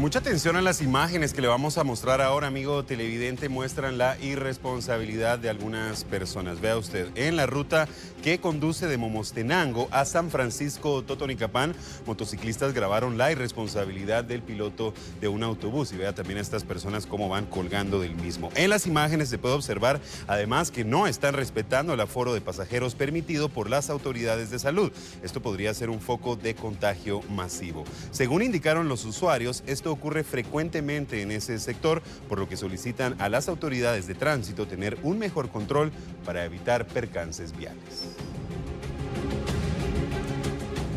Mucha atención a las imágenes que le vamos a mostrar ahora, amigo televidente. Muestran la irresponsabilidad de algunas personas. Vea usted, en la ruta que conduce de Momostenango a San Francisco Totonicapán, motociclistas grabaron la irresponsabilidad del piloto de un autobús. Y vea también a estas personas cómo van colgando del mismo. En las imágenes se puede observar además que no están respetando el aforo de pasajeros permitido por las autoridades de salud. Esto podría ser un foco de contagio masivo. Según indicaron los usuarios, esto ocurre frecuentemente en ese sector, por lo que solicitan a las autoridades de tránsito tener un mejor control para evitar percances viales.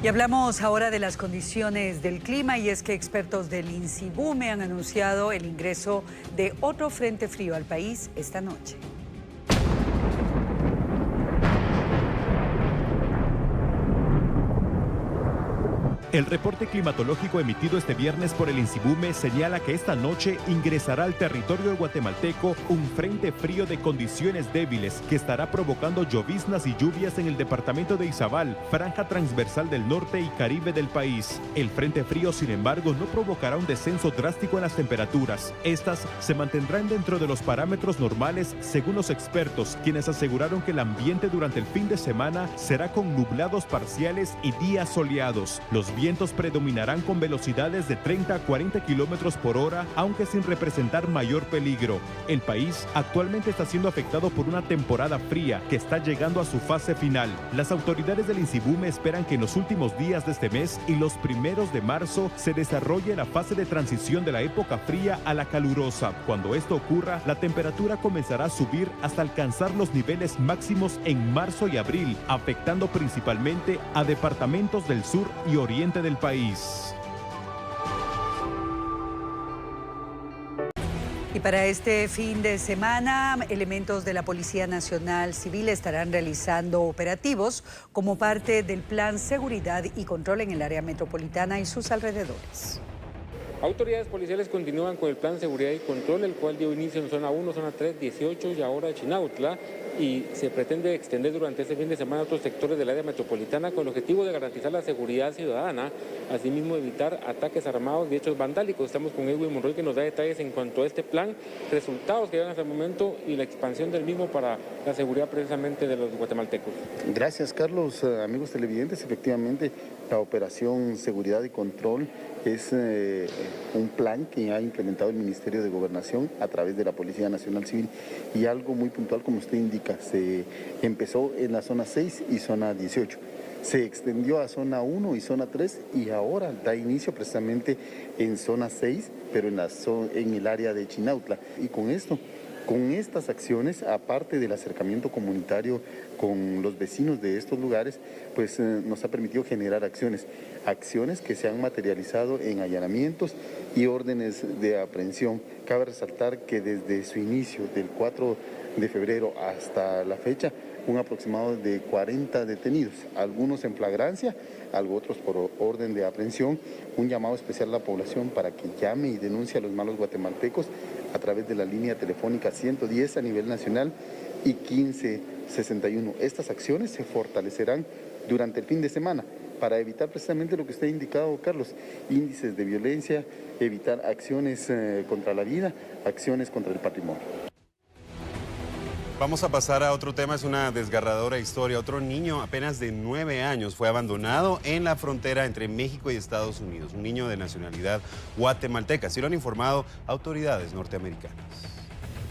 Y hablamos ahora de las condiciones del clima, y es que expertos del INSIBUME han anunciado el ingreso de otro frente frío al país esta noche. El reporte climatológico emitido este viernes por el INSIBUME señala que esta noche ingresará al territorio guatemalteco un frente frío de condiciones débiles que estará provocando lloviznas y lluvias en el departamento de Izabal, franja transversal del norte y Caribe del país. El frente frío, sin embargo, no provocará un descenso drástico en las temperaturas. Estas se mantendrán dentro de los parámetros normales, según los expertos, quienes aseguraron que el ambiente durante el fin de semana será con nublados parciales y días soleados. Los vientos predominarán con velocidades de 30 a 40 kilómetros por hora, aunque sin representar mayor peligro. El país actualmente está siendo afectado por una temporada fría que está llegando a su fase final. Las autoridades del INSIBUME esperan que en los últimos días de este mes y los primeros de marzo se desarrolle la fase de transición de la época fría a la calurosa. Cuando esto ocurra, la temperatura comenzará a subir hasta alcanzar los niveles máximos en marzo y abril, afectando principalmente a departamentos del sur y oriente del país. Y para este fin de semana, elementos de la Policía Nacional Civil estarán realizando operativos como parte del Plan Seguridad y Control en el área metropolitana y sus alrededores. Autoridades policiales continúan con el Plan Seguridad y Control, el cual dio inicio en Zona 1, Zona 3, 18 y ahora Chinautla, y se pretende extender durante este fin de semana a otros sectores del área metropolitana con el objetivo de garantizar la seguridad ciudadana, asimismo evitar ataques armados y hechos vandálicos. Estamos con Edwin Monroy, que nos da detalles en cuanto a este plan, resultados que llegan hasta el momento y la expansión del mismo para la seguridad precisamente de los guatemaltecos. Gracias, Carlos. Amigos televidentes, efectivamente la operación Seguridad y Control es un plan que ha implementado el Ministerio de Gobernación a través de la Policía Nacional Civil, y algo muy puntual, como usted indica, se empezó en la zona 6 y zona 18. Se extendió a zona 1 y zona 3 y ahora da inicio precisamente en zona 6, pero en el área de Chinautla. Y con esto, con estas acciones, aparte del acercamiento comunitario con los vecinos de estos lugares, pues nos ha permitido generar acciones que se han materializado en allanamientos y órdenes de aprehensión. Cabe resaltar que desde su inicio, del 4 de febrero hasta la fecha, un aproximado de 40 detenidos, algunos en flagrancia, otros por orden de aprehensión. Un llamado especial a la población para que llame y denuncie a los malos guatemaltecos a través de la línea telefónica 110 a nivel nacional y 1561. Estas acciones se fortalecerán durante el fin de semana para evitar precisamente lo que usted ha indicado, Carlos, índices de violencia, evitar acciones contra la vida, acciones contra el patrimonio. Vamos a pasar a otro tema, es una desgarradora historia. Otro niño apenas de 9 años fue abandonado en la frontera entre México y Estados Unidos. Un niño de nacionalidad guatemalteca, así lo han informado autoridades norteamericanas.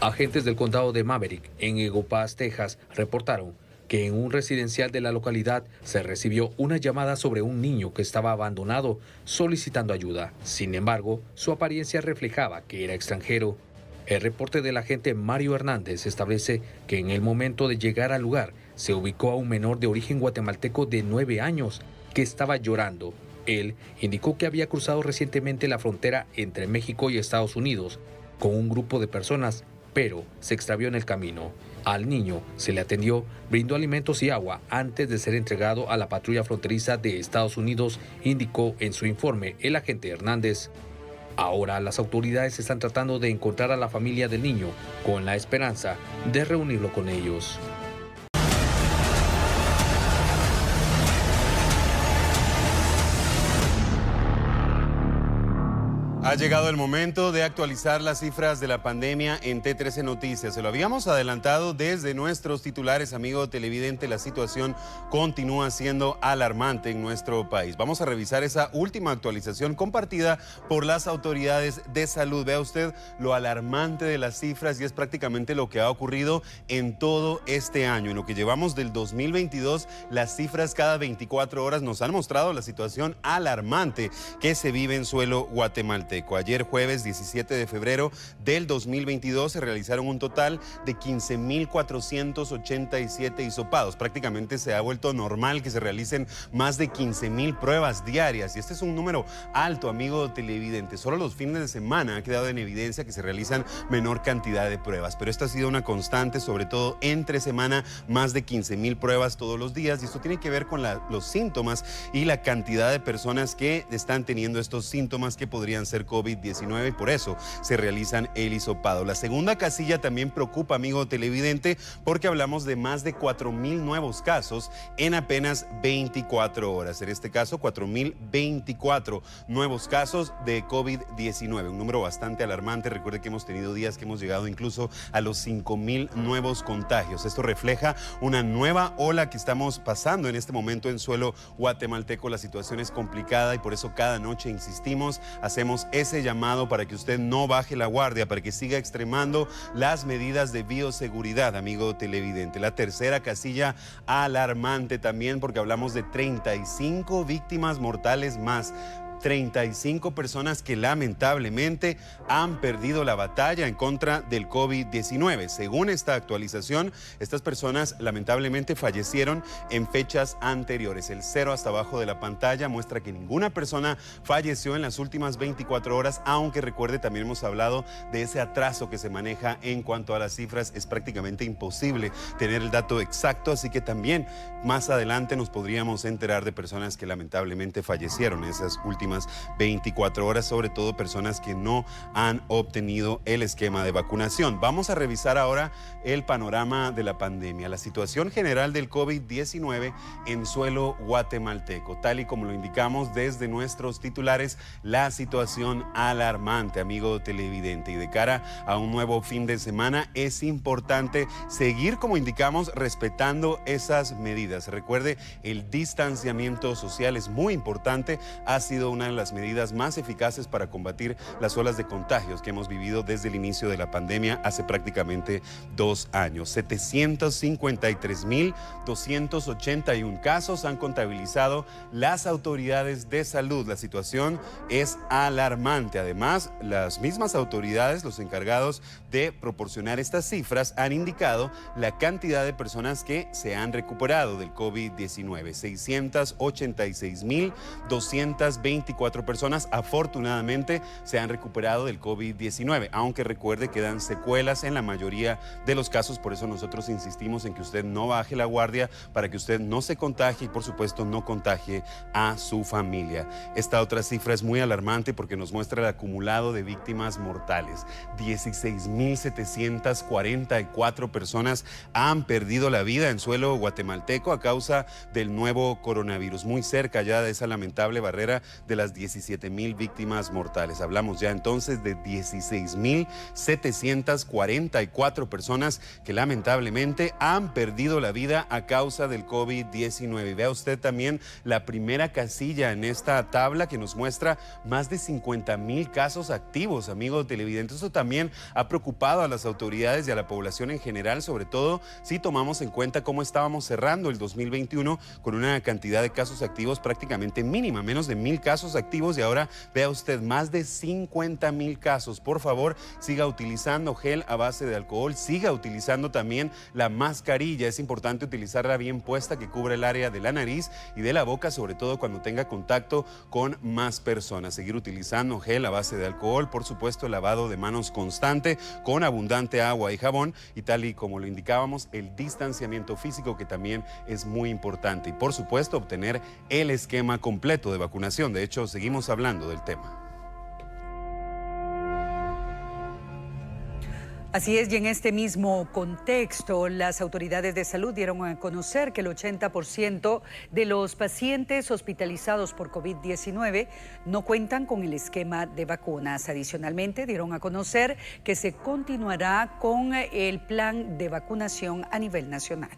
Agentes del condado de Maverick, en Eagle Pass, Texas, reportaron que en un residencial de la localidad se recibió una llamada sobre un niño que estaba abandonado solicitando ayuda. Sin embargo, su apariencia reflejaba que era extranjero. El reporte del agente Mario Hernández establece que en el momento de llegar al lugar se ubicó a un menor de origen guatemalteco de 9 años que estaba llorando. Él indicó que había cruzado recientemente la frontera entre México y Estados Unidos con un grupo de personas, pero se extravió en el camino. Al niño se le atendió, brindó alimentos y agua antes de ser entregado a la patrulla fronteriza de Estados Unidos, indicó en su informe el agente Hernández. Ahora las autoridades están tratando de encontrar a la familia del niño con la esperanza de reunirlo con ellos. Ha llegado el momento de actualizar las cifras de la pandemia en T13 Noticias. Se lo habíamos adelantado desde nuestros titulares, amigo televidente. La situación continúa siendo alarmante en nuestro país. Vamos a revisar esa última actualización compartida por las autoridades de salud. Vea usted lo alarmante de las cifras y es prácticamente lo que ha ocurrido en todo este año. En lo que llevamos del 2022, las cifras cada 24 horas nos han mostrado la situación alarmante que se vive en suelo guatemalteco. Ayer jueves 17 de febrero del 2022 se realizaron un total de 15.487 hisopados. Prácticamente se ha vuelto normal que se realicen más de 15.000 pruebas diarias y este es un número alto, amigo televidente. Solo los fines de semana ha quedado en evidencia que se realizan menor cantidad de pruebas, pero esto ha sido una constante, sobre todo entre semana, más de 15.000 pruebas todos los días y esto tiene que ver con los síntomas y la cantidad de personas que están teniendo estos síntomas que podrían ser COVID-19 y por eso se realizan el hisopado. La segunda casilla también preocupa, amigo televidente, porque hablamos de más de 4.000 nuevos casos en apenas 24 horas. En este caso, 4.024 nuevos casos de COVID-19, un número bastante alarmante. Recuerde que hemos tenido días que hemos llegado incluso a los 5.000 nuevos contagios. Esto refleja una nueva ola que estamos pasando en este momento en suelo guatemalteco. La situación es complicada y por eso cada noche insistimos, hacemos ese llamado para que usted no baje la guardia, para que siga extremando las medidas de bioseguridad, amigo televidente. La tercera casilla alarmante también porque hablamos de 35 víctimas mortales más. 35 personas que lamentablemente han perdido la batalla en contra del COVID-19. Según esta actualización, estas personas lamentablemente fallecieron en fechas anteriores. El cero hasta abajo de la pantalla muestra que ninguna persona falleció en las últimas 24 horas, aunque recuerde, también hemos hablado de ese atraso que se maneja en cuanto a las cifras. Es prácticamente imposible tener el dato exacto, así que también más adelante nos podríamos enterar de personas que lamentablemente fallecieron en esas últimas 24 horas, sobre todo personas que no han obtenido el esquema de vacunación. Vamos a revisar ahora el panorama de la pandemia, la situación general del COVID-19 en suelo guatemalteco. Tal y como lo indicamos desde nuestros titulares, la situación alarmante, amigo televidente. Y de cara a un nuevo fin de semana, es importante seguir, como indicamos, respetando esas medidas. Recuerde, el distanciamiento social es muy importante, ha sido una de las medidas más eficaces para combatir las olas de contagios que hemos vivido desde el inicio de la pandemia hace prácticamente 2 años. 753.281 casos han contabilizado las autoridades de salud. La situación es alarmante. Además, las mismas autoridades, los encargados de proporcionar estas cifras, han indicado la cantidad de personas que se han recuperado del COVID-19. 686.224 personas afortunadamente se han recuperado del COVID-19, aunque recuerde que dan secuelas en la mayoría de los casos. Por eso nosotros insistimos en que usted no baje la guardia, para que usted no se contagie y por supuesto no contagie a su familia. Esta otra cifra es muy alarmante porque nos muestra el acumulado de víctimas mortales. 16.744 personas han perdido la vida en suelo guatemalteco a causa del nuevo coronavirus, muy cerca ya de esa lamentable barrera de las 17.000 víctimas mortales. Hablamos ya entonces de 16.744 personas que lamentablemente han perdido la vida a causa del COVID-19. Vea usted también la primera casilla en esta tabla que nos muestra más de 50.000 casos activos, amigos televidentes. Eso también ha preocupado a las autoridades y a la población en general, sobre todo si tomamos en cuenta cómo estábamos cerrando el 2021 con una cantidad de casos activos prácticamente mínima, menos de 1.000 casos activos, y ahora vea usted más de 50.000 casos. Por favor, siga utilizando gel a base de alcohol, siga utilizando también la mascarilla. Es importante utilizarla bien puesta, que cubra el área de la nariz y de la boca, sobre todo cuando tenga contacto con más personas. Seguir utilizando gel a base de alcohol, por supuesto, lavado de manos constante con abundante agua y jabón, y tal y como lo indicábamos, el distanciamiento físico, que también es muy importante, y por supuesto obtener el esquema completo de vacunación. De hecho, seguimos hablando del tema. Así es, y en este mismo contexto, las autoridades de salud dieron a conocer que el 80% de los pacientes hospitalizados por COVID-19 no cuentan con el esquema de vacunas. Adicionalmente, dieron a conocer que se continuará con el plan de vacunación a nivel nacional.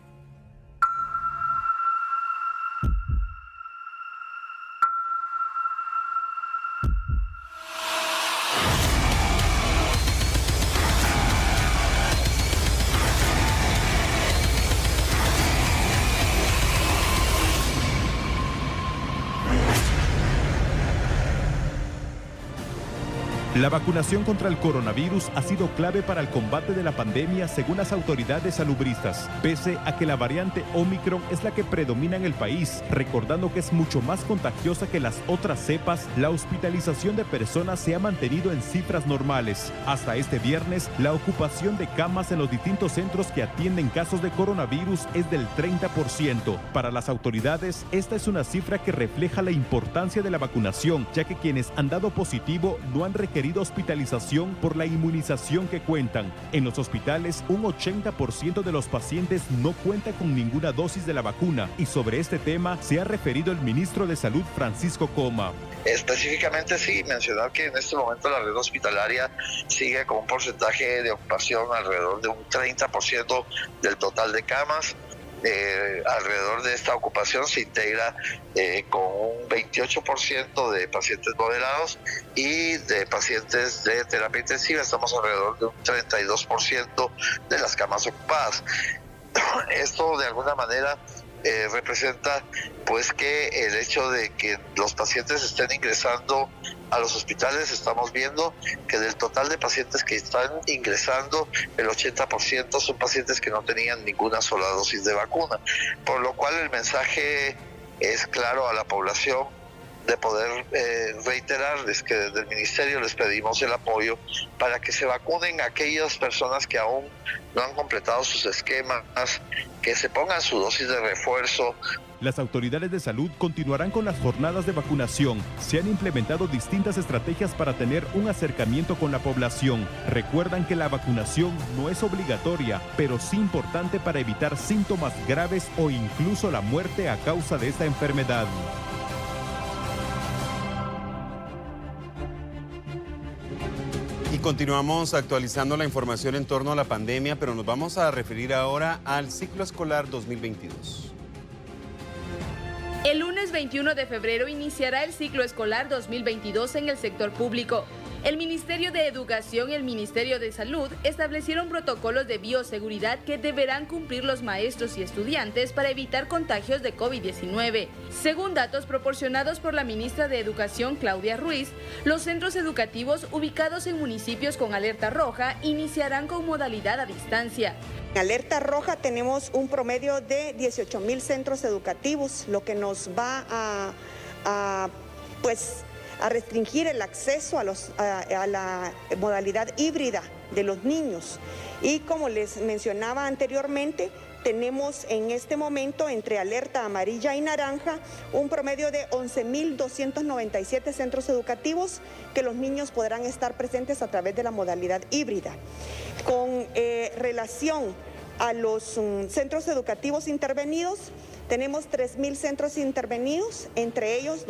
La vacunación contra el coronavirus ha sido clave para el combate de la pandemia según las autoridades salubristas, pese a que la variante Omicron es la que predomina en el país. Recordando que es mucho más contagiosa que las otras cepas, la hospitalización de personas se ha mantenido en cifras normales. Hasta este viernes, la ocupación de camas en los distintos centros que atienden casos de coronavirus es del 30%. Para las autoridades, esta es una cifra que refleja la importancia de la vacunación, ya que quienes han dado positivo no han requerido hospitalización por la inmunización que cuentan. En los hospitales, un 80% de los pacientes no cuenta con ninguna dosis de la vacuna, y sobre este tema se ha referido el ministro de Salud, Francisco Coma. Específicamente sí, mencionar que en este momento la red hospitalaria sigue con un porcentaje de ocupación alrededor de un 30% del total de camas. Alrededor de esta ocupación se integra con un 28% de pacientes moderados, y de pacientes de terapia intensiva estamos alrededor de un 32% de las camas ocupadas. Esto de alguna manera representa pues que el hecho de que los pacientes estén ingresando a los hospitales, estamos viendo que del total de pacientes que están ingresando, el 80% son pacientes que no tenían ninguna sola dosis de vacuna, por lo cual el mensaje es claro a la población de poder reiterarles que desde el Ministerio les pedimos el apoyo para que se vacunen a aquellas personas que aún no han completado sus esquemas, que se pongan su dosis de refuerzo. Las autoridades de salud continuarán con las jornadas de vacunación. Se han implementado distintas estrategias para tener un acercamiento con la población. Recuerdan que la vacunación no es obligatoria, pero sí importante para evitar síntomas graves o incluso la muerte a causa de esta enfermedad. Y continuamos actualizando la información en torno a la pandemia, pero nos vamos a referir ahora al ciclo escolar 2022. El lunes 21 de febrero iniciará el ciclo escolar 2022 en el sector público. El Ministerio de Educación y el Ministerio de Salud establecieron protocolos de bioseguridad que deberán cumplir los maestros y estudiantes para evitar contagios de COVID-19. Según datos proporcionados por la ministra de Educación, Claudia Ruiz, los centros educativos ubicados en municipios con alerta roja iniciarán con modalidad a distancia. En alerta roja tenemos un promedio de 18,000 centros educativos, lo que nos va a restringir el acceso a la modalidad híbrida de los niños. Y como les mencionaba anteriormente, tenemos en este momento entre alerta amarilla y naranja un promedio de 11,297 centros educativos que los niños podrán estar presentes a través de la modalidad híbrida. Con relación a los centros educativos intervenidos, tenemos 3,000 centros intervenidos, entre ellos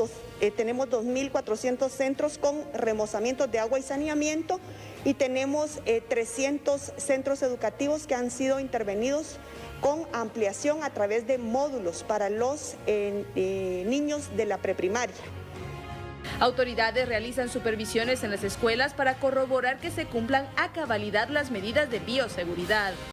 tenemos 2,400 centros con remozamientos de agua y saneamiento, y tenemos 300 centros educativos que han sido intervenidos con ampliación a través de módulos para los niños de la preprimaria. Autoridades realizan supervisiones en las escuelas para corroborar que se cumplan a cabalidad las medidas de bioseguridad.